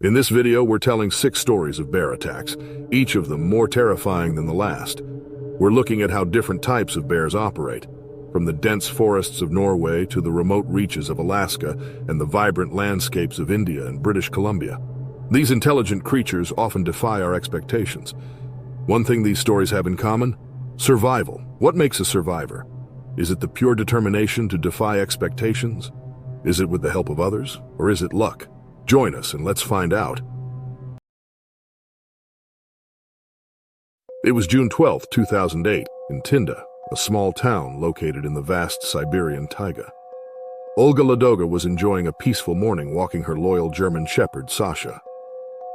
In this video, we're telling 6 stories of bear attacks, each of them more terrifying than the last. We're looking at how different types of bears operate, from the dense forests of Norway to the remote reaches of Alaska and the vibrant landscapes of India and British Columbia. These intelligent creatures often defy our expectations. One thing these stories have in common: survival. What makes a survivor? Is it the pure determination to defy expectations? Is it with the help of others, or is it luck? Join us and let's find out. It was June 12, 2008, in Tinda, a small town located in the vast Siberian taiga. Olga Ladoga was enjoying a peaceful morning walking her loyal German shepherd, Sasha.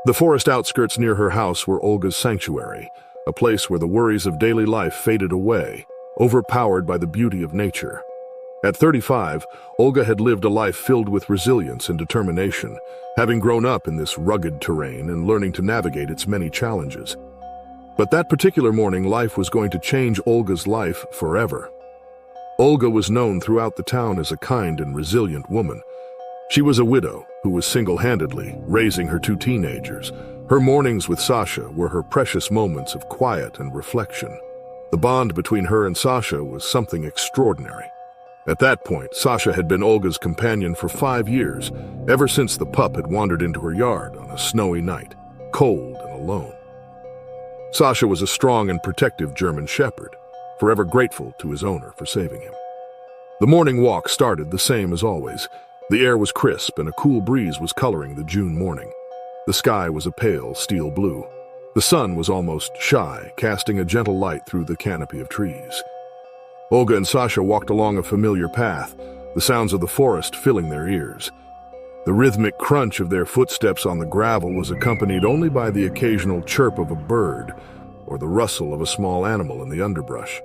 The forest outskirts near her house were Olga's sanctuary, a place where the worries of daily life faded away, overpowered by the beauty of nature. At 35, Olga had lived a life filled with resilience and determination, having grown up in this rugged terrain and learning to navigate its many challenges. But that particular morning, life was going to change Olga's life forever. Olga was known throughout the town as a kind and resilient woman. She was a widow who was single-handedly raising her 2 teenagers. Her mornings with Sasha were her precious moments of quiet and reflection. The bond between her and Sasha was something extraordinary. At that point, Sasha had been Olga's companion for 5 years, ever since the pup had wandered into her yard on a snowy night, cold and alone. Sasha was a strong and protective German shepherd, forever grateful to his owner for saving him. The morning walk started the same as always. The air was crisp and a cool breeze was coloring the June morning. The sky was a pale steel blue. The sun was almost shy, casting a gentle light through the canopy of trees. Olga and Sasha walked along a familiar path, the sounds of the forest filling their ears. The rhythmic crunch of their footsteps on the gravel was accompanied only by the occasional chirp of a bird or the rustle of a small animal in the underbrush.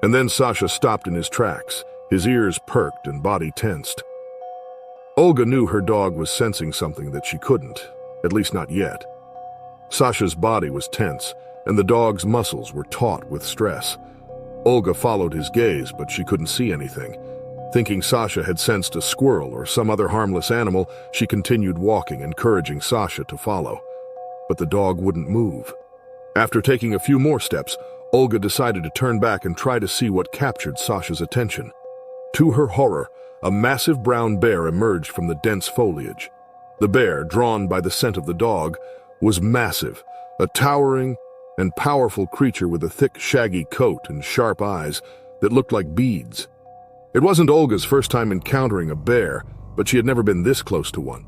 And then Sasha stopped in his tracks, his ears perked and body tensed. Olga knew her dog was sensing something that she couldn't, at least not yet. Sasha's body was tense, and the dog's muscles were taut with stress. Olga followed his gaze, but she couldn't see anything. Thinking Sasha had sensed a squirrel or some other harmless animal, she continued walking, encouraging Sasha to follow. But the dog wouldn't move. After taking a few more steps, Olga decided to turn back and try to see what captured Sasha's attention. To her horror, a massive brown bear emerged from the dense foliage. The bear, drawn by the scent of the dog, was massive, a towering and powerful creature with a thick, shaggy coat and sharp eyes that looked like beads. It wasn't Olga's first time encountering a bear, but she had never been this close to one.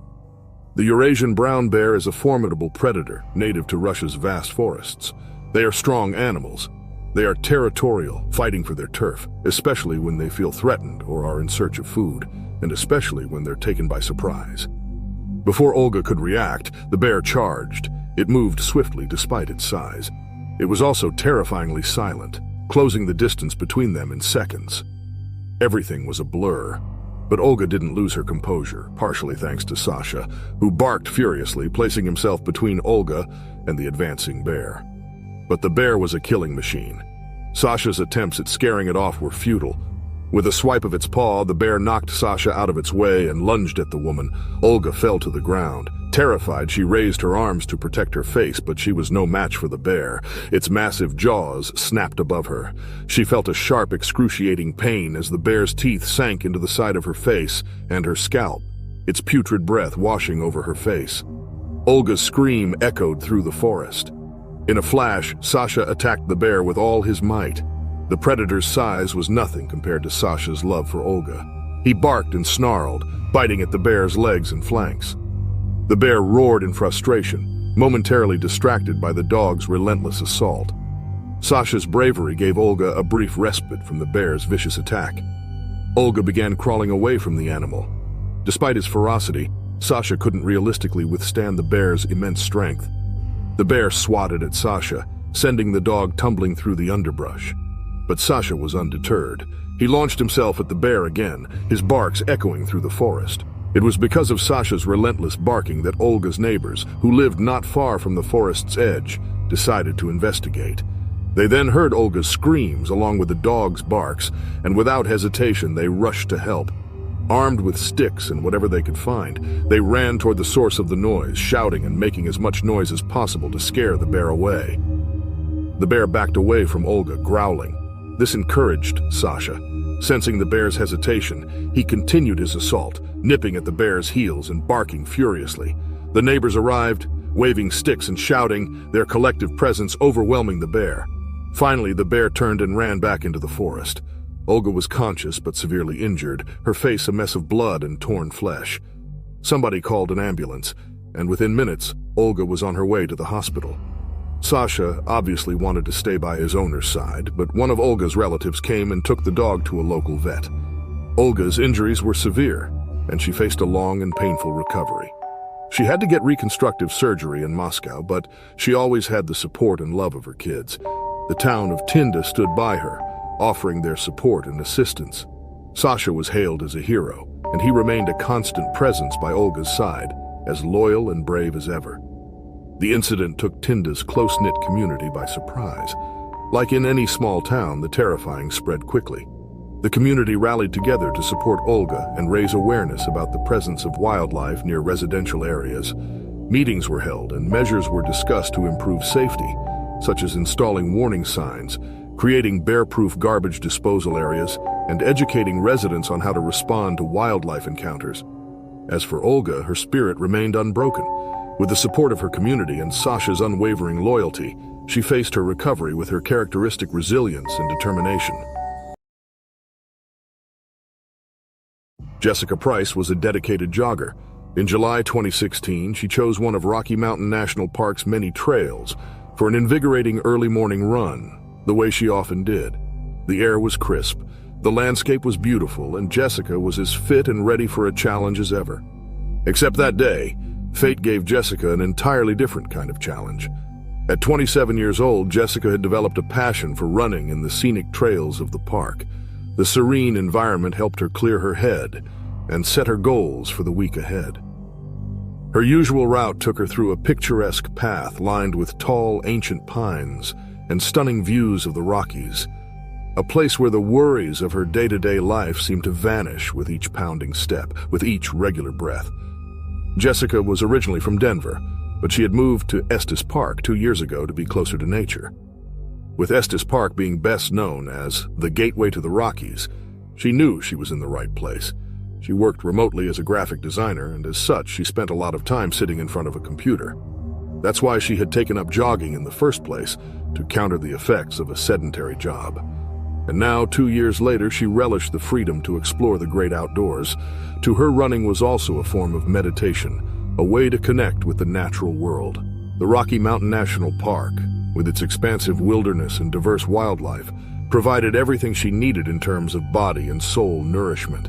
The Eurasian brown bear is a formidable predator, native to Russia's vast forests. They are strong animals. They are territorial, fighting for their turf, especially when they feel threatened or are in search of food, and especially when they're taken by surprise. Before Olga could react, the bear charged. It moved swiftly despite its size. It was also terrifyingly silent, closing the distance between them in seconds. Everything was a blur, but Olga didn't lose her composure, partially thanks to Sasha, who barked furiously, placing himself between Olga and the advancing bear. But the bear was a killing machine. Sasha's attempts at scaring it off were futile. With a swipe of its paw, the bear knocked Sasha out of its way and lunged at the woman. Olga fell to the ground. Terrified, she raised her arms to protect her face, but she was no match for the bear. Its massive jaws snapped above her. She felt a sharp, excruciating pain as the bear's teeth sank into the side of her face and her scalp, its putrid breath washing over her face. Olga's scream echoed through the forest. In a flash, Sasha attacked the bear with all his might. The predator's size was nothing compared to Sasha's love for Olga. He barked and snarled, biting at the bear's legs and flanks. The bear roared in frustration, momentarily distracted by the dog's relentless assault. Sasha's bravery gave Olga a brief respite from the bear's vicious attack. Olga began crawling away from the animal. Despite his ferocity, Sasha couldn't realistically withstand the bear's immense strength. The bear swatted at Sasha, sending the dog tumbling through the underbrush. But Sasha was undeterred. He launched himself at the bear again, his barks echoing through the forest. It was because of Sasha's relentless barking that Olga's neighbors, who lived not far from the forest's edge, decided to investigate. They then heard Olga's screams along with the dog's barks, and without hesitation they rushed to help. Armed with sticks and whatever they could find, they ran toward the source of the noise, shouting and making as much noise as possible to scare the bear away. The bear backed away from Olga, growling. This encouraged Sasha. Sensing the bear's hesitation, he continued his assault, nipping at the bear's heels and barking furiously. The neighbors arrived, waving sticks and shouting, their collective presence overwhelming the bear. Finally, the bear turned and ran back into the forest. Olga was conscious but severely injured, her face a mess of blood and torn flesh. Somebody called an ambulance, and within minutes, Olga was on her way to the hospital. Sasha obviously wanted to stay by his owner's side, but one of Olga's relatives came and took the dog to a local vet. Olga's injuries were severe, and she faced a long and painful recovery. She had to get reconstructive surgery in Moscow, but she always had the support and love of her kids. The town of Tinda stood by her, offering their support and assistance. Sasha was hailed as a hero, and he remained a constant presence by Olga's side, as loyal and brave as ever. The incident took Tinda's close-knit community by surprise. Like in any small town, the terrifying spread quickly. The community rallied together to support Olga and raise awareness about the presence of wildlife near residential areas. Meetings were held and measures were discussed to improve safety, such as installing warning signs, creating bear-proof garbage disposal areas, and educating residents on how to respond to wildlife encounters. As for Olga, her spirit remained unbroken. With the support of her community and Sasha's unwavering loyalty, she faced her recovery with her characteristic resilience and determination. Jessica Price was a dedicated jogger. In July 2016, she chose one of Rocky Mountain National Park's many trails for an invigorating early morning run, the way she often did. The air was crisp, the landscape was beautiful, and Jessica was as fit and ready for a challenge as ever. Except that day, fate gave Jessica an entirely different kind of challenge. At 27 years old, Jessica had developed a passion for running in the scenic trails of the park. The serene environment helped her clear her head and set her goals for the week ahead. Her usual route took her through a picturesque path lined with tall, ancient pines and stunning views of the Rockies, a place where the worries of her day-to-day life seemed to vanish with each pounding step, with each regular breath. Jessica was originally from Denver, but she had moved to Estes Park 2 years ago to be closer to nature. With Estes Park being best known as the gateway to the Rockies, she knew she was in the right place. She worked remotely as a graphic designer, and as such, she spent a lot of time sitting in front of a computer. That's why she had taken up jogging in the first place, to counter the effects of a sedentary job. And now, 2 years later, she relished the freedom to explore the great outdoors. To her, running was also a form of meditation, a way to connect with the natural world. The Rocky Mountain National Park, with its expansive wilderness and diverse wildlife, provided everything she needed in terms of body and soul nourishment.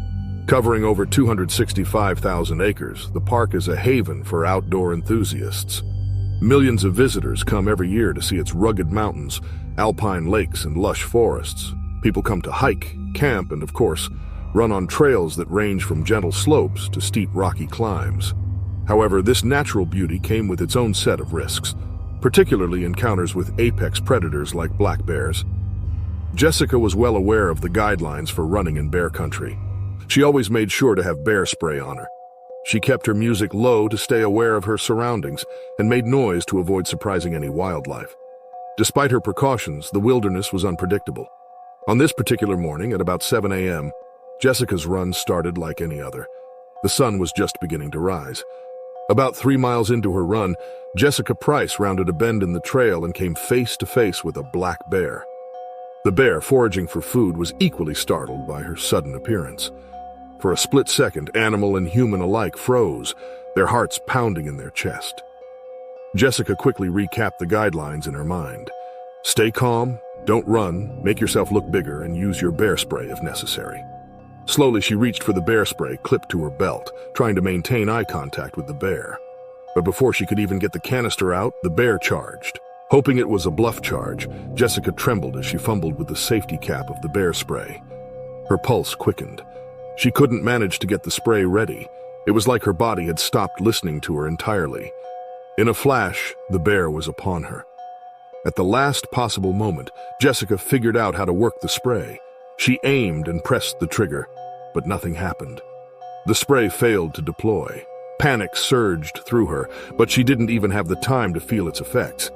Covering over 265,000 acres, the park is a haven for outdoor enthusiasts. Millions of visitors come every year to see its rugged mountains, alpine lakes, and lush forests. People come to hike, camp, and of course, run on trails that range from gentle slopes to steep rocky climbs. However, this natural beauty came with its own set of risks, particularly encounters with apex predators like black bears. Jessica was well aware of the guidelines for running in bear country. She always made sure to have bear spray on her. She kept her music low to stay aware of her surroundings and made noise to avoid surprising any wildlife. Despite her precautions, the wilderness was unpredictable. On this particular morning, at about 7 a.m., Jessica's run started like any other. The sun was just beginning to rise. About 3 miles into her run, Jessica Price rounded a bend in the trail and came face to face with a black bear. The bear, foraging for food, was equally startled by her sudden appearance. For a split second, animal and human alike froze, their hearts pounding in their chest. Jessica quickly recapped the guidelines in her mind. Stay calm, don't run, make yourself look bigger, and use your bear spray if necessary. Slowly, she reached for the bear spray clipped to her belt, trying to maintain eye contact with the bear. But before she could even get the canister out, the bear charged. Hoping it was a bluff charge, Jessica trembled as she fumbled with the safety cap of the bear spray. Her pulse quickened. She couldn't manage to get the spray ready. It was like her body had stopped listening to her entirely. In a flash, the bear was upon her. At the last possible moment, Jessica figured out how to work the spray. She aimed and pressed the trigger, but nothing happened. The spray failed to deploy. Panic surged through her, but she didn't even have the time to feel its effects.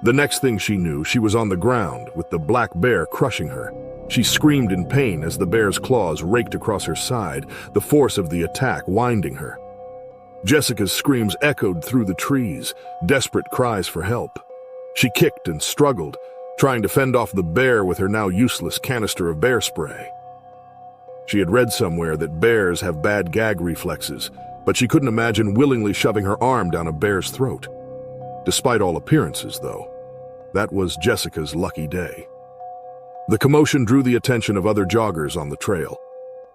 The next thing she knew, she was on the ground, with the black bear crushing her. She screamed in pain as the bear's claws raked across her side, the force of the attack winding her. Jessica's screams echoed through the trees, desperate cries for help. She kicked and struggled, trying to fend off the bear with her now useless canister of bear spray. She had read somewhere that bears have bad gag reflexes, but she couldn't imagine willingly shoving her arm down a bear's throat. Despite all appearances, though, that was Jessica's lucky day. The commotion drew the attention of other joggers on the trail.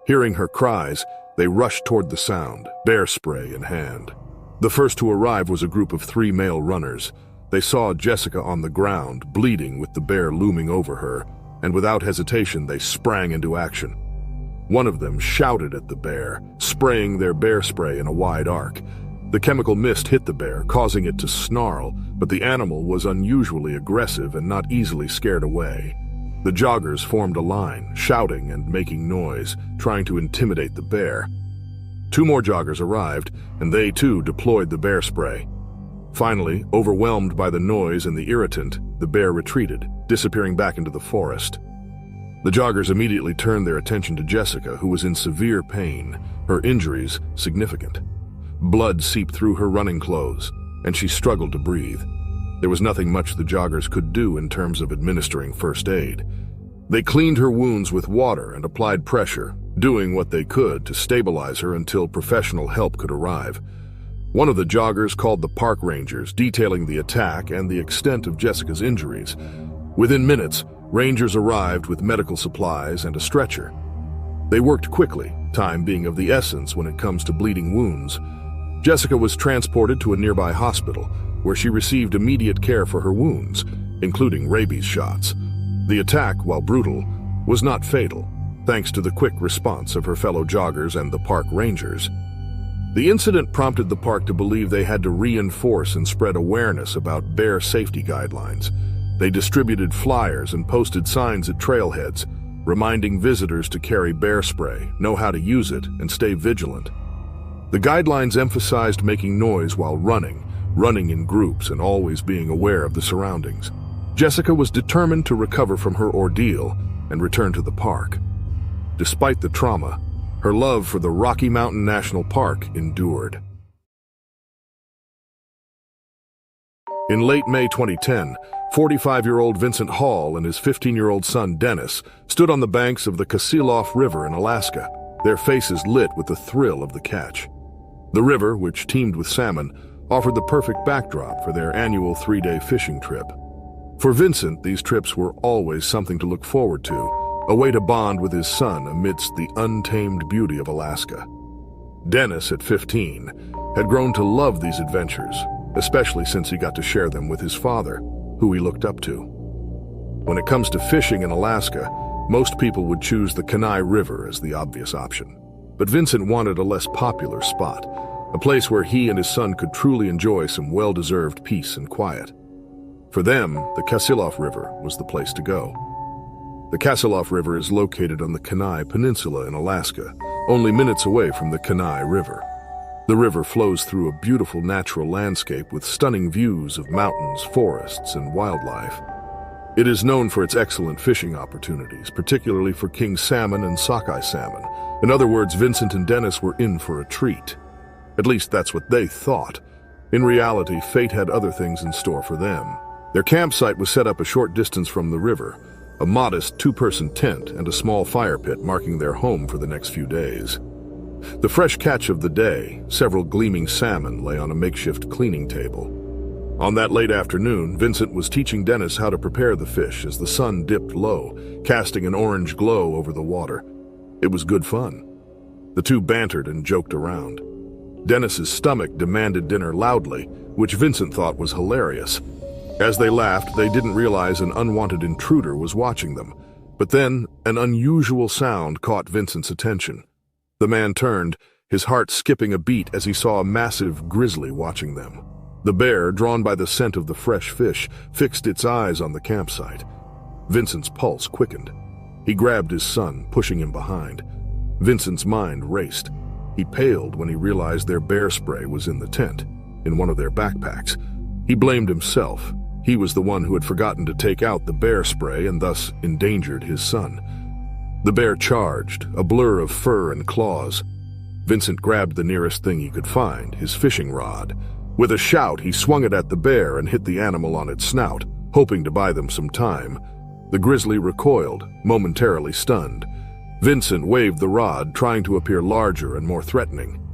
Hearing her cries, they rushed toward the sound, bear spray in hand. The first to arrive was a group of 3 male runners. They saw Jessica on the ground, bleeding with the bear looming over her, and without hesitation they sprang into action. One of them shouted at the bear, spraying their bear spray in a wide arc. The chemical mist hit the bear, causing it to snarl, but the animal was unusually aggressive and not easily scared away. The joggers formed a line, shouting and making noise, trying to intimidate the bear. 2 more joggers arrived, and they too deployed the bear spray. Finally, overwhelmed by the noise and the irritant, the bear retreated, disappearing back into the forest. The joggers immediately turned their attention to Jessica, who was in severe pain, her injuries significant. Blood seeped through her running clothes, and she struggled to breathe. There was nothing much the joggers could do in terms of administering first aid. They cleaned her wounds with water and applied pressure, doing what they could to stabilize her until professional help could arrive. One of the joggers called the park rangers, detailing the attack and the extent of Jessica's injuries. Within minutes, rangers arrived with medical supplies and a stretcher. They worked quickly, time being of the essence when it comes to bleeding wounds. Jessica was transported to a nearby hospital, where she received immediate care for her wounds, including rabies shots. The attack, while brutal, was not fatal, thanks to the quick response of her fellow joggers and the park rangers. The incident prompted the park to believe they had to reinforce and spread awareness about bear safety guidelines. They distributed flyers and posted signs at trailheads, reminding visitors to carry bear spray, know how to use it, and stay vigilant. The guidelines emphasized making noise while running in groups, and always being aware of the surroundings. Jessica was determined to recover from her ordeal and return to the park. Despite the trauma, her love for the Rocky Mountain National Park endured. In late May 2010, 45-year-old Vincent Hall and his 15-year-old son Dennis stood on the banks of the Kasilof River in Alaska, their faces lit with the thrill of the catch. The river, which teemed with salmon, offered the perfect backdrop for their annual 3-day fishing trip. For Vincent, these trips were always something to look forward to, a way to bond with his son amidst the untamed beauty of Alaska. Dennis, at 15, had grown to love these adventures, especially since he got to share them with his father, who he looked up to. When it comes to fishing in Alaska, most people would choose the Kenai River as the obvious option. But Vincent wanted a less popular spot, a place where he and his son could truly enjoy some well-deserved peace and quiet. For them, the Kasilof River was the place to go. The Kasilof River is located on the Kenai Peninsula in Alaska, only minutes away from the Kenai River. The river flows through a beautiful natural landscape with stunning views of mountains, forests, and wildlife. It is known for its excellent fishing opportunities, particularly for king salmon and sockeye salmon. In other words, Vincent and Dennis were in for a treat. At least that's what they thought. In reality, fate had other things in store for them. Their campsite was set up a short distance from the river, a modest 2-person tent and a small fire pit marking their home for the next few days. The fresh catch of the day, several gleaming salmon, lay on a makeshift cleaning table. On that late afternoon, Vincent was teaching Dennis how to prepare the fish as the sun dipped low, casting an orange glow over the water. It was good fun. The two bantered and joked around. Dennis's stomach demanded dinner loudly, which Vincent thought was hilarious. As they laughed, they didn't realize an unwanted intruder was watching them. But then, an unusual sound caught Vincent's attention. The man turned, his heart skipping a beat as he saw a massive grizzly watching them. The bear, drawn by the scent of the fresh fish, fixed its eyes on the campsite. Vincent's pulse quickened. He grabbed his son, pushing him behind. Vincent's mind raced. He paled when he realized their bear spray was in the tent, in one of their backpacks. He blamed himself. He was the one who had forgotten to take out the bear spray and thus endangered his son. The bear charged, a blur of fur and claws. Vincent grabbed the nearest thing he could find, his fishing rod. With a shout, he swung it at the bear and hit the animal on its snout, hoping to buy them some time. The grizzly recoiled, momentarily stunned. Vincent waved the rod, trying to appear larger and more threatening.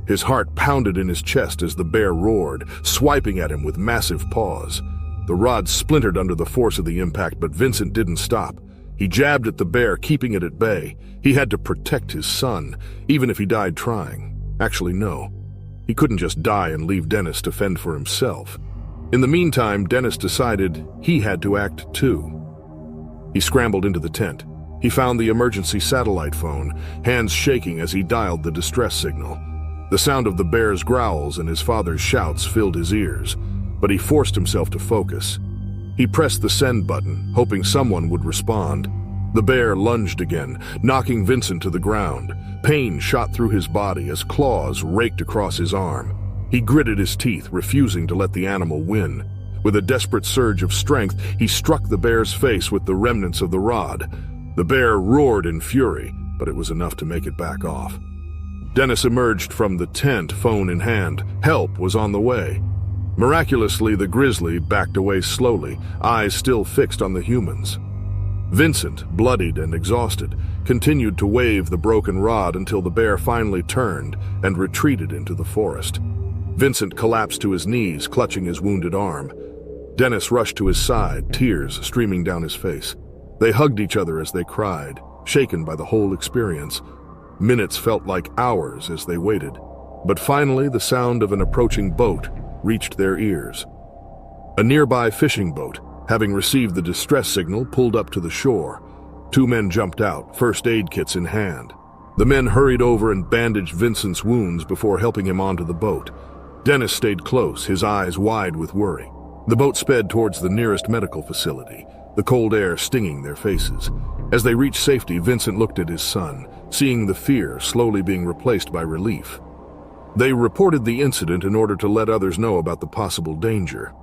His heart pounded in his chest as the bear roared, swiping at him with massive paws. The rod splintered under the force of the impact, but Vincent didn't stop. He jabbed at the bear, keeping it at bay. He had to protect his son, even if he died trying. Actually, no. He couldn't just die and leave Dennis to fend for himself. In the meantime, Dennis decided he had to act too. He scrambled into the tent. He found the emergency satellite phone, hands shaking as he dialed the distress signal. The sound of the bear's growls and his father's shouts filled his ears, but he forced himself to focus. He pressed the send button, hoping someone would respond. The bear lunged again, knocking Vincent to the ground. Pain shot through his body as claws raked across his arm. He gritted his teeth, refusing to let the animal win. With a desperate surge of strength, he struck the bear's face with the remnants of the rod. The bear roared in fury, but it was enough to make it back off. Dennis emerged from the tent, phone in hand. Help was on the way. Miraculously, the grizzly backed away slowly, eyes still fixed on the humans. Vincent, bloodied and exhausted, continued to wave the broken rod until the bear finally turned and retreated into the forest. Vincent collapsed to his knees, clutching his wounded arm. Dennis rushed to his side, tears streaming down his face. They hugged each other as they cried, shaken by the whole experience. Minutes felt like hours as they waited, but finally the sound of an approaching boat reached their ears. A nearby fishing boat, having received the distress signal, pulled up to the shore. Two men jumped out, first aid kits in hand. The men hurried over and bandaged Vincent's wounds before helping him onto the boat. Dennis stayed close, his eyes wide with worry. The boat sped towards the nearest medical facility, the cold air stinging their faces. As they reached safety, Vincent looked at his son, seeing the fear slowly being replaced by relief. They reported the incident in order to let others know about the possible danger.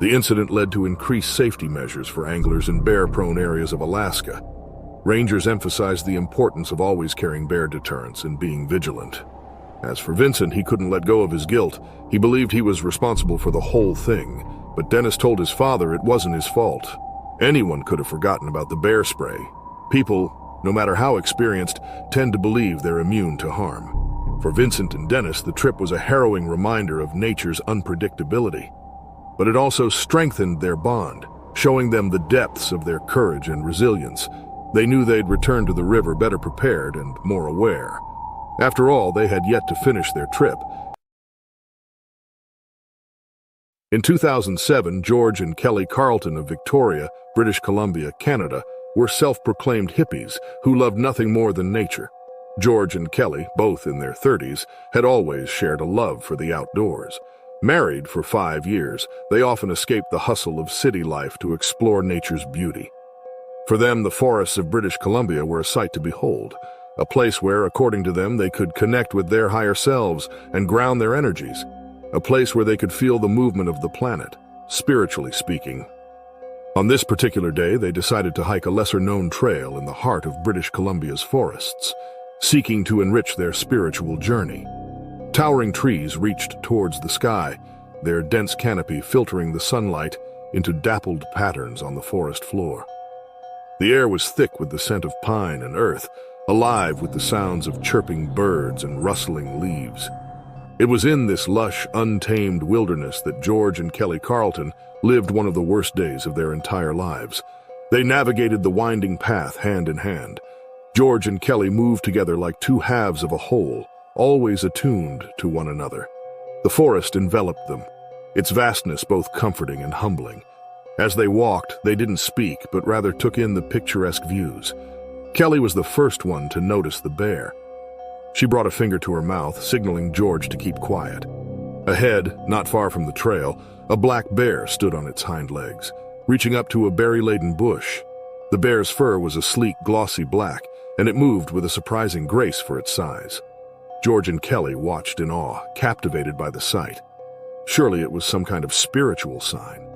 The incident led to increased safety measures for anglers in bear-prone areas of Alaska. Rangers emphasized the importance of always carrying bear deterrents and being vigilant. As for Vincent, he couldn't let go of his guilt. He believed he was responsible for the whole thing, but Dennis told his father it wasn't his fault. Anyone could have forgotten about the bear spray. People, no matter how experienced, tend to believe they're immune to harm. For Vincent and Dennis, the trip was a harrowing reminder of nature's unpredictability. But it also strengthened their bond, showing them the depths of their courage and resilience. They knew they'd return to the river better prepared and more aware. After all, they had yet to finish their trip. In 2007, George and Kelly Carlton of Victoria, British Columbia, Canada, were self-proclaimed hippies who loved nothing more than nature. George and Kelly, both in their 30s, had always shared a love for the outdoors. Married for 5 years, they often escaped the hustle of city life to explore nature's beauty. For them, the forests of British Columbia were a sight to behold, a place where, according to them, they could connect with their higher selves and ground their energies, a place where they could feel the movement of the planet, spiritually speaking. On this particular day, they decided to hike a lesser-known trail in the heart of British Columbia's forests, seeking to enrich their spiritual journey. Towering trees reached towards the sky, their dense canopy filtering the sunlight into dappled patterns on the forest floor. The air was thick with the scent of pine and earth, alive with the sounds of chirping birds and rustling leaves. It was in this lush, untamed wilderness that George and Kelly Carlton lived one of the worst days of their entire lives. They navigated the winding path hand in hand. George and Kelly moved together like two halves of a whole, always attuned to one another. The forest enveloped them, its vastness both comforting and humbling. As they walked, they didn't speak, but rather took in the picturesque views. Kelly was the first one to notice the bear. She brought a finger to her mouth, signaling George to keep quiet. Ahead, not far from the trail, a black bear stood on its hind legs, reaching up to a berry-laden bush. The bear's fur was a sleek, glossy black, and it moved with a surprising grace for its size. George and Kelly watched in awe, captivated by the sight. Surely it was some kind of spiritual sign.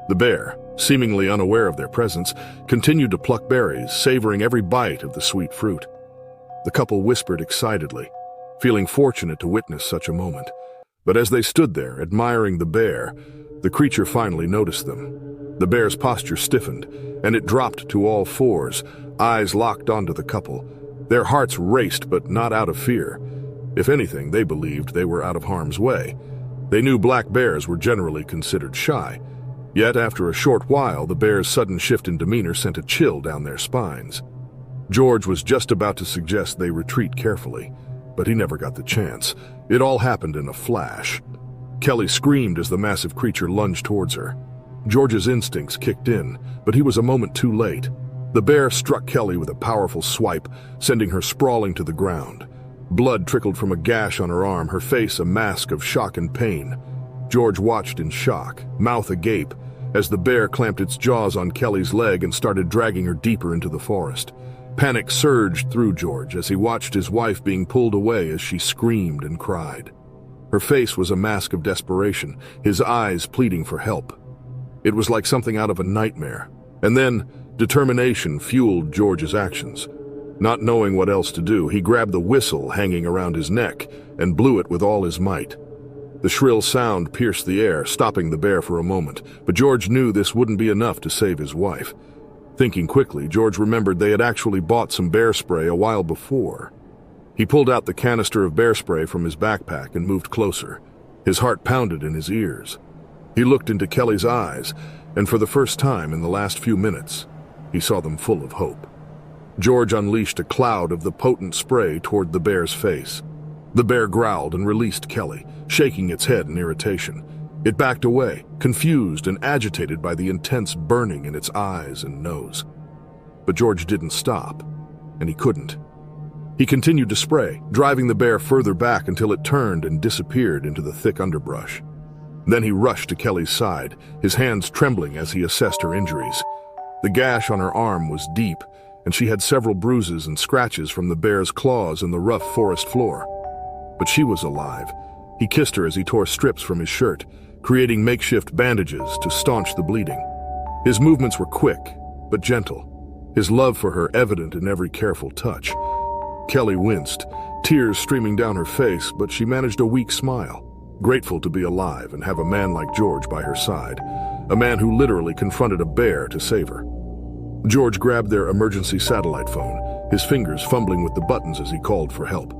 The bear, seemingly unaware of their presence, continued to pluck berries, savoring every bite of the sweet fruit. The couple whispered excitedly, feeling fortunate to witness such a moment. But as they stood there, admiring the bear, the creature finally noticed them. The bear's posture stiffened, and it dropped to all fours, eyes locked onto the couple. Their hearts raced, but not out of fear. If anything, they believed they were out of harm's way. They knew black bears were generally considered shy. Yet after a short while, the bear's sudden shift in demeanor sent a chill down their spines. George was just about to suggest they retreat carefully, but he never got the chance. It all happened in a flash. Kelly screamed as the massive creature lunged towards her. George's instincts kicked in, but he was a moment too late. The bear struck Kelly with a powerful swipe, sending her sprawling to the ground. Blood trickled from a gash on her arm, her face a mask of shock and pain. George watched in shock, mouth agape, as the bear clamped its jaws on Kelly's leg and started dragging her deeper into the forest. Panic surged through George as he watched his wife being pulled away as she screamed and cried. Her face was a mask of desperation, his eyes pleading for help. It was like something out of a nightmare. And then, determination fueled George's actions. Not knowing what else to do, he grabbed the whistle hanging around his neck and blew it with all his might. The shrill sound pierced the air, stopping the bear for a moment, but George knew this wouldn't be enough to save his wife. Thinking quickly, George remembered they had actually bought some bear spray a while before. He pulled out the canister of bear spray from his backpack and moved closer. His heart pounded in his ears. He looked into Kelly's eyes, and for the first time in the last few minutes, he saw them full of hope. George unleashed a cloud of the potent spray toward the bear's face. The bear growled and released Kelly, shaking its head in irritation. It backed away, confused and agitated by the intense burning in its eyes and nose. But George didn't stop, and he couldn't. He continued to spray, driving the bear further back until it turned and disappeared into the thick underbrush. Then he rushed to Kelly's side, his hands trembling as he assessed her injuries. The gash on her arm was deep, and she had several bruises and scratches from the bear's claws in the rough forest floor. But she was alive. He kissed her as he tore strips from his shirt, creating makeshift bandages to staunch the bleeding. His movements were quick, but gentle, his love for her evident in every careful touch. Kelly winced, tears streaming down her face, but she managed a weak smile, grateful to be alive and have a man like George by her side, a man who literally confronted a bear to save her. George grabbed their emergency satellite phone, his fingers fumbling with the buttons as he called for help.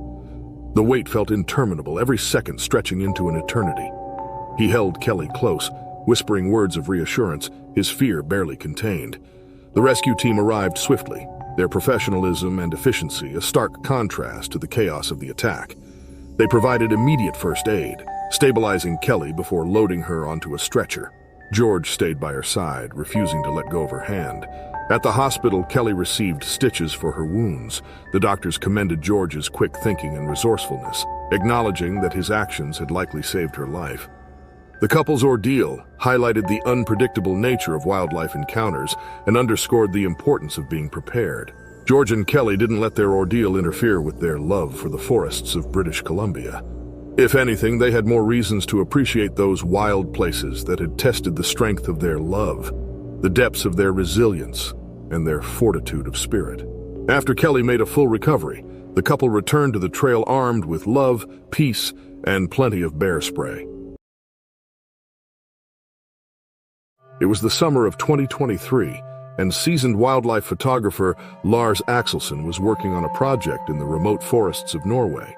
The wait felt interminable, every second stretching into an eternity. He held Kelly close, whispering words of reassurance, his fear barely contained. The rescue team arrived swiftly, their professionalism and efficiency a stark contrast to the chaos of the attack. They provided immediate first aid, stabilizing Kelly before loading her onto a stretcher. George stayed by her side, refusing to let go of her hand. At the hospital, Kelly received stitches for her wounds. The doctors commended George's quick thinking and resourcefulness, acknowledging that his actions had likely saved her life. The couple's ordeal highlighted the unpredictable nature of wildlife encounters and underscored the importance of being prepared. George and Kelly didn't let their ordeal interfere with their love for the forests of British Columbia. If anything, they had more reasons to appreciate those wild places that had tested the strength of their love, the depths of their resilience, and their fortitude of spirit. After Kelly made a full recovery, the couple returned to the trail armed with love, peace, and plenty of bear spray. It was the summer of 2023, and seasoned wildlife photographer Lars Axelsson was working on a project in the remote forests of Norway.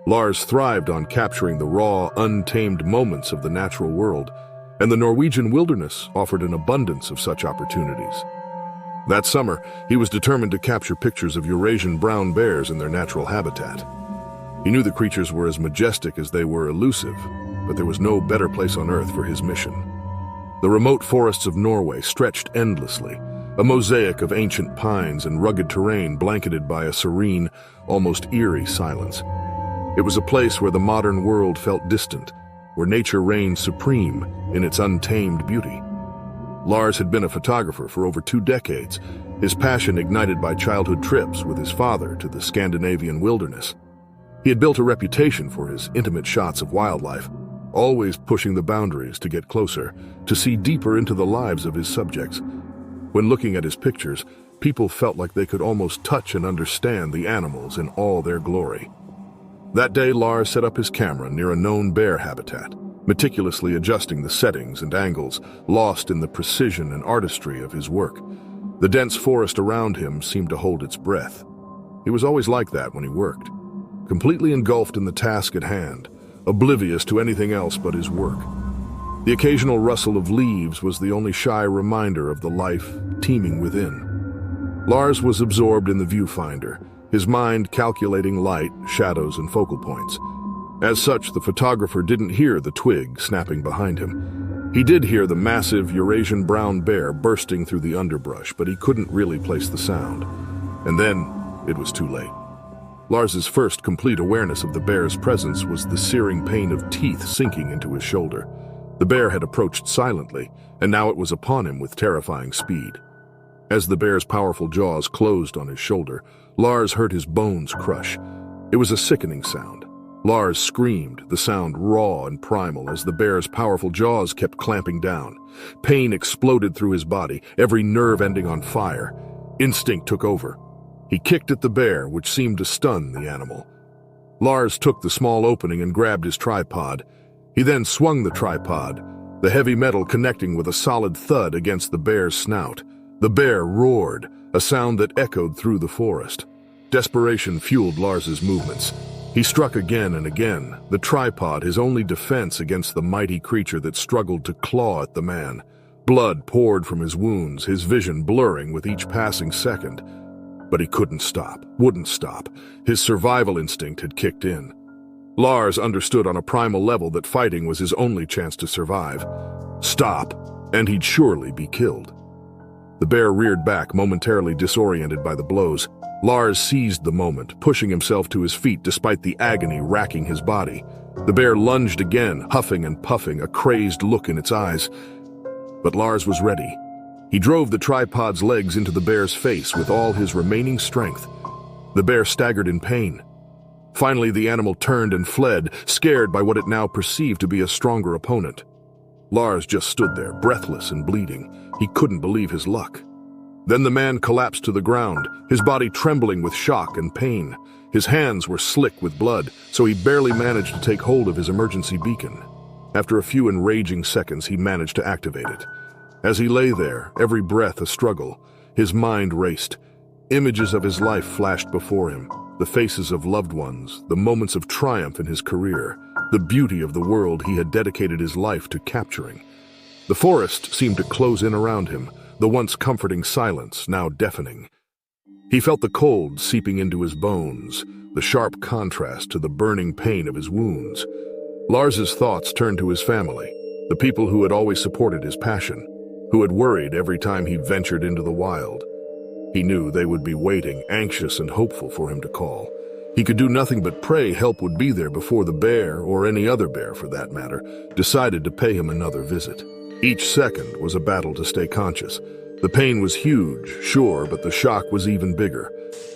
Lars thrived on capturing the raw, untamed moments of the natural world, and the Norwegian wilderness offered an abundance of such opportunities. That summer, he was determined to capture pictures of Eurasian brown bears in their natural habitat. He knew the creatures were as majestic as they were elusive, but there was no better place on Earth for his mission. The remote forests of Norway stretched endlessly, a mosaic of ancient pines and rugged terrain blanketed by a serene, almost eerie silence. It was a place where the modern world felt distant, where nature reigned supreme in its untamed beauty. Lars had been a photographer for over 2 decades, his passion ignited by childhood trips with his father to the Scandinavian wilderness. He had built a reputation for his intimate shots of wildlife, always pushing the boundaries to get closer, to see deeper into the lives of his subjects. When looking at his pictures, people felt like they could almost touch and understand the animals in all their glory. That day, Lars set up his camera near a known bear habitat, meticulously adjusting the settings and angles, lost in the precision and artistry of his work. The dense forest around him seemed to hold its breath. He was always like that when he worked, completely engulfed in the task at hand, oblivious to anything else but his work. The occasional rustle of leaves was the only shy reminder of the life teeming within. Lars was absorbed in the viewfinder, his mind calculating light, shadows, and focal points. As such, the photographer didn't hear the twig snapping behind him. He did hear the massive Eurasian brown bear bursting through the underbrush, but he couldn't really place the sound. And then it was too late. Lars's first complete awareness of the bear's presence was the searing pain of teeth sinking into his shoulder. The bear had approached silently, and now it was upon him with terrifying speed. As the bear's powerful jaws closed on his shoulder, Lars heard his bones crush. It was a sickening sound. Lars screamed, the sound raw and primal as the bear's powerful jaws kept clamping down. Pain exploded through his body, every nerve ending on fire. Instinct took over. He kicked at the bear, which seemed to stun the animal. Lars took the small opening and grabbed his tripod. He then swung the tripod, the heavy metal connecting with a solid thud against the bear's snout. The bear roared, a sound that echoed through the forest. Desperation fueled Lars's movements. He struck again and again, the tripod his only defense against the mighty creature that struggled to claw at the man. Blood poured from his wounds, his vision blurring with each passing second. But he couldn't stop, wouldn't stop. His survival instinct had kicked in. Lars understood on a primal level that fighting was his only chance to survive. Stop, and he'd surely be killed. The bear reared back, momentarily disoriented by the blows. Lars seized the moment, pushing himself to his feet despite the agony racking his body. The bear lunged again, huffing and puffing, a crazed look in its eyes. But Lars was ready. He drove the tripod's legs into the bear's face with all his remaining strength. The bear staggered in pain. Finally, the animal turned and fled, scared by what it now perceived to be a stronger opponent. Lars just stood there, breathless and bleeding. He couldn't believe his luck. Then the man collapsed to the ground, his body trembling with shock and pain. His hands were slick with blood, so he barely managed to take hold of his emergency beacon. After a few enraging seconds, he managed to activate it. As he lay there, every breath a struggle, his mind raced. Images of his life flashed before him, the faces of loved ones, the moments of triumph in his career, the beauty of the world he had dedicated his life to capturing. The forest seemed to close in around him, the once comforting silence now deafening. He felt the cold seeping into his bones, the sharp contrast to the burning pain of his wounds. Lars's thoughts turned to his family, the people who had always supported his passion, who had worried every time he ventured into the wild. He knew they would be waiting, anxious and hopeful for him to call. He could do nothing but pray help would be there before the bear, or any other bear for that matter, decided to pay him another visit. Each second was a battle to stay conscious. The pain was huge, sure, but the shock was even bigger.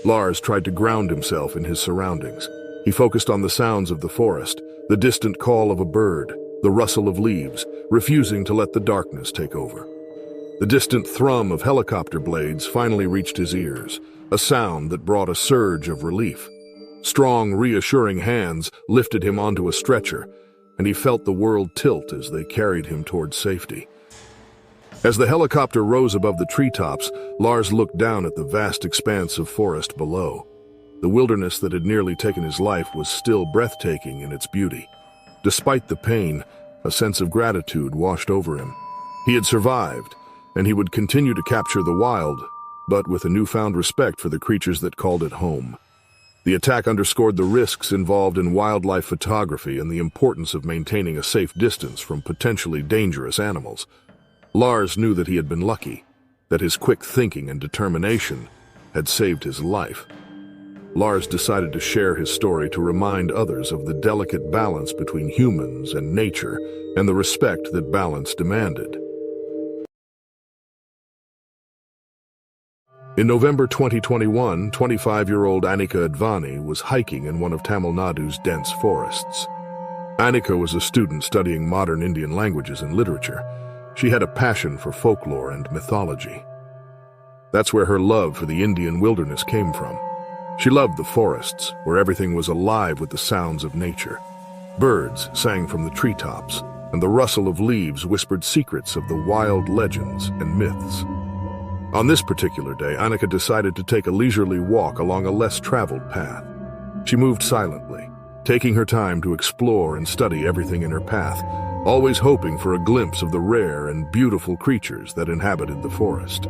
Lars tried to ground himself in his surroundings. He focused on the sounds of the forest, the distant call of a bird, the rustle of leaves, refusing to let the darkness take over. The distant thrum of helicopter blades finally reached his ears, a sound that brought a surge of relief. Strong, reassuring hands lifted him onto a stretcher, and he felt the world tilt as they carried him towards safety. As the helicopter rose above the treetops, Lars looked down at the vast expanse of forest below. The wilderness that had nearly taken his life was still breathtaking in its beauty. Despite the pain, a sense of gratitude washed over him. He had survived, and he would continue to capture the wild, but with a newfound respect for the creatures that called it home. The attack underscored the risks involved in wildlife photography and the importance of maintaining a safe distance from potentially dangerous animals. Lars knew that he had been lucky, that his quick thinking and determination had saved his life. Lars decided to share his story to remind others of the delicate balance between humans and nature and the respect that balance demanded. In November 2021, 25-year-old Annika Advani was hiking in one of Tamil Nadu's dense forests. Annika was a student studying modern Indian languages and literature. She had a passion for folklore and mythology. That's where her love for the Indian wilderness came from. She loved the forests, where everything was alive with the sounds of nature. Birds sang from the treetops, and the rustle of leaves whispered secrets of the wild legends and myths. On this particular day, Annika decided to take a leisurely walk along a less traveled path. She moved silently, taking her time to explore and study everything in her path, always hoping for a glimpse of the rare and beautiful creatures that inhabited the forest.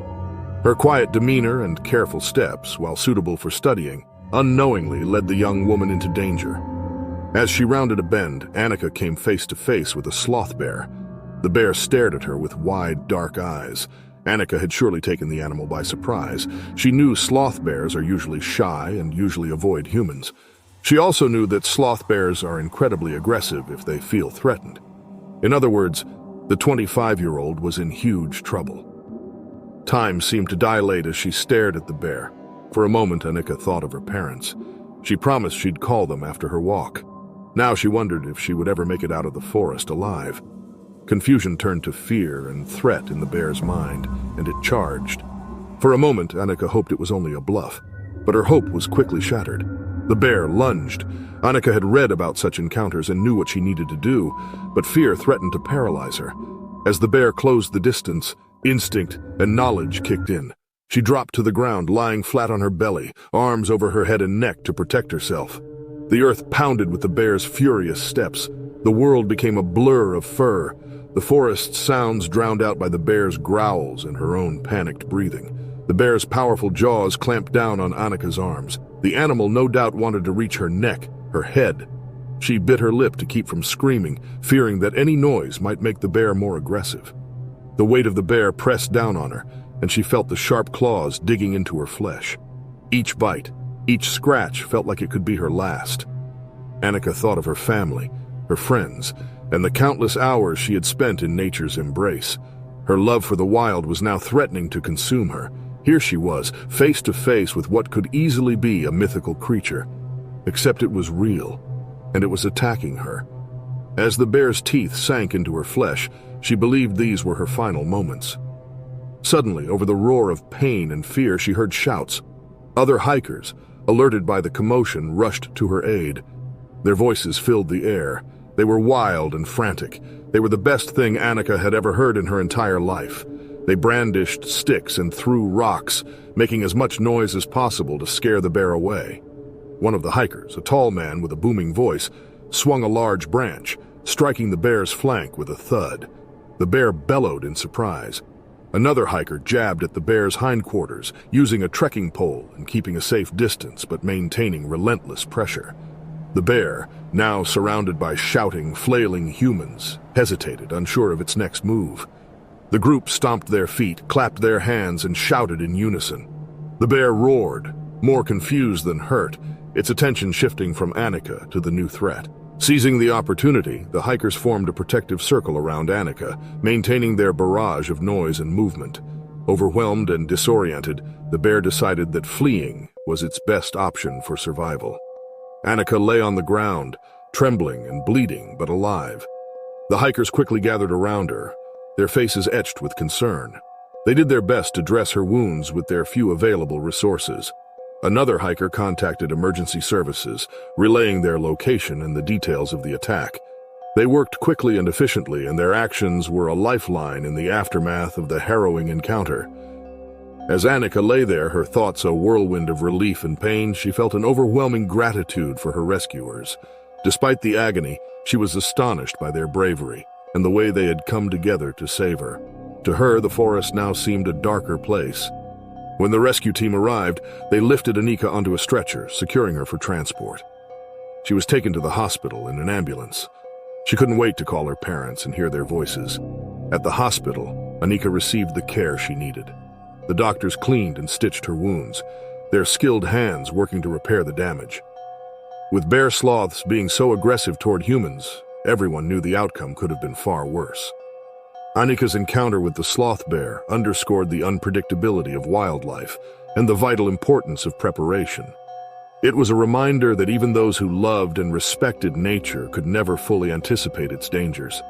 Her quiet demeanor and careful steps, while suitable for studying, unknowingly led the young woman into danger. As she rounded a bend, Annika came face to face with a sloth bear. The bear stared at her with wide, dark eyes. Annika had surely taken the animal by surprise. She knew sloth bears are usually shy and usually avoid humans. She also knew that sloth bears are incredibly aggressive if they feel threatened. In other words, the 25-year-old was in huge trouble. Time seemed to dilate as she stared at the bear. For a moment, Annika thought of her parents. She promised she'd call them after her walk. Now she wondered if she would ever make it out of the forest alive. Confusion turned to fear and threat in the bear's mind, and it charged. For a moment, Annika hoped it was only a bluff, but her hope was quickly shattered. The bear lunged. Annika had read about such encounters and knew what she needed to do, but fear threatened to paralyze her. As the bear closed the distance, instinct and knowledge kicked in. She dropped to the ground, lying flat on her belly, arms over her head and neck to protect herself. The earth pounded with the bear's furious steps. The world became a blur of fur. The forest's sounds drowned out by the bear's growls and her own panicked breathing. The bear's powerful jaws clamped down on Annika's arms. The animal no doubt wanted to reach her neck, her head. She bit her lip to keep from screaming, fearing that any noise might make the bear more aggressive. The weight of the bear pressed down on her, and she felt the sharp claws digging into her flesh. Each bite, each scratch felt like it could be her last. Annika thought of her family, her friends, and the countless hours she had spent in nature's embrace. Her love for the wild was now threatening to consume her. Here she was, face to face with what could easily be a mythical creature. Except it was real, and it was attacking her. As the bear's teeth sank into her flesh, she believed these were her final moments. Suddenly, over the roar of pain and fear, she heard shouts. Other hikers, alerted by the commotion, rushed to her aid. Their voices filled the air. They were wild and frantic. They were the best thing Annika had ever heard in her entire life. They brandished sticks and threw rocks, making as much noise as possible to scare the bear away. One of the hikers, a tall man with a booming voice, swung a large branch, striking the bear's flank with a thud. The bear bellowed in surprise. Another hiker jabbed at the bear's hindquarters, using a trekking pole and keeping a safe distance but maintaining relentless pressure. The bear, now surrounded by shouting, flailing humans, hesitated, unsure of its next move. The group stomped their feet, clapped their hands, and shouted in unison. The bear roared, more confused than hurt, its attention shifting from Annika to the new threat. Seizing the opportunity, the hikers formed a protective circle around Annika, maintaining their barrage of noise and movement. Overwhelmed and disoriented, the bear decided that fleeing was its best option for survival. Annika lay on the ground, trembling and bleeding, but alive. The hikers quickly gathered around her, their faces etched with concern. They did their best to dress her wounds with their few available resources. Another hiker contacted emergency services, relaying their location and the details of the attack. They worked quickly and efficiently, and their actions were a lifeline in the aftermath of the harrowing encounter. As Annika lay there, her thoughts a whirlwind of relief and pain, she felt an overwhelming gratitude for her rescuers. Despite the agony, she was astonished by their bravery and the way they had come together to save her. To her, the forest now seemed a darker place. When the rescue team arrived, they lifted Annika onto a stretcher, securing her for transport. She was taken to the hospital in an ambulance. She couldn't wait to call her parents and hear their voices. At the hospital, Annika received the care she needed. The doctors cleaned and stitched her wounds, their skilled hands working to repair the damage. With bear sloths being so aggressive toward humans, everyone knew the outcome could have been far worse. Annika's encounter with the sloth bear underscored the unpredictability of wildlife. and the vital importance of preparation. It was a reminder that even those who loved and respected nature could never fully anticipate its dangers.